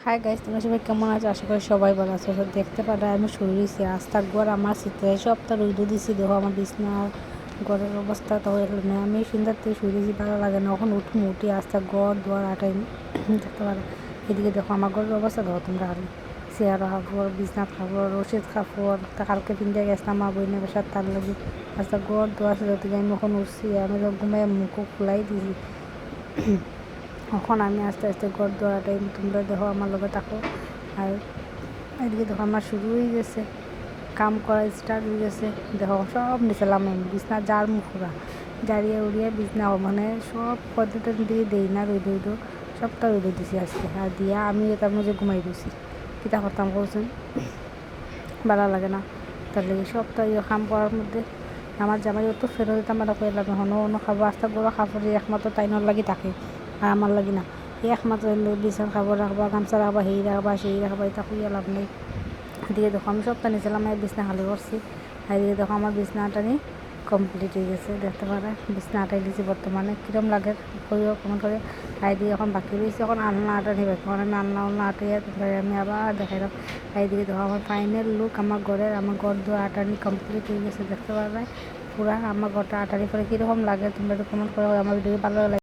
Hi guys, তোমরা সবাই কেমন আছো? আশা করি সবাই ভালো আছো। তো দেখতে পারে আমি শুয়ে রয়েছি রাস্তার ঘর আমার শীতে সবটা রুদু দিছি। দেখো আমার বিছনা ঘরের অবস্থা তো না, আমি সুন্দর থেকে শুয়ে দিয়েছি, ভালো লাগে না। এখন উঠি রাস্তা ঘর দুয়ার আটাই দেখতে পারো। এদিকে দেখো আমার ঘরের অবস্থা দেখো তোমরা। খালি চেয়ার কাপড়, বিছনাথ কাপড়, রশিদ কাপড় তা কালকে পিন্ধে গেছিলাম মা বইনের বাসার, তার লাগে রাস্তা ঘর দুয়ার থেকে আমি এখন উঠছি। আমি তো ঘুমাই মুখ খুলাই দিয়েছি। এখন আমি আস্তে আস্তে ঘর দোয়াটাই তোমরা দেখো আমার লগে থাকো। আর এদিকে দেখো আমার শুরু হয়ে গেছে, কাম করা স্টার্ট হয়ে গেছে। দেখো সব নিচেলাম আমি বিছনা জার মুখরা জারিয়ে উড়িয়ে বিছনা মানে সব পদ্ধতির দিয়ে দেই না, রইদ সবটা রইদ দিছি আজকে। আর দিয়া আমি তার মধ্যে ঘুমাই দিছি, কিতা করতাম করছেন, ভালো লাগে না। তার লাগে সবটা কাম করার মধ্যে আমার জামাই অত ফেরত দিতাম আমরা কইলাম হনো অন্য খাবো আস্তে বড় খাবার একমাত্র তাইনর লাগি থাকে আর আমার লাগি না। একমাত্র বিছান খাবার রাখবা, গামছা রাখবা, সেই রাখবা সেই রাখবা, এটা খুঁজে লাভ নেই। এদিকে দেখো আমি সবটা নিয়েছিলাম, বিছনা খালি করছি। আর এদিকে দেখো আমার বিছনা আটানি কমপ্লিট হয়ে গেছে, দেখতে পারে বিছনা আটাই দিয়েছি। বর্তমানে কীরকম লাগে কইও কমেন্ট করে। আর এদিকে এখন বাকি রয়েছে, এখন আলনা আটানি বাকি, এখন আমি আলনা আটাইয়া তারপরে আমি আবার দেখাইলাম। আর এদিকে দেখো আমার ফাইনাল লুক আমার ঘরের, আমার ঘর দুয়ার আটানি কমপ্লিট হয়ে গেছে, দেখতে পারবে পুরা আমার ঘরটা আটানি করে কীরকম লাগে তোমরা একটু কমেন্ট করে। আমার ভিডিও ভালো লাগে।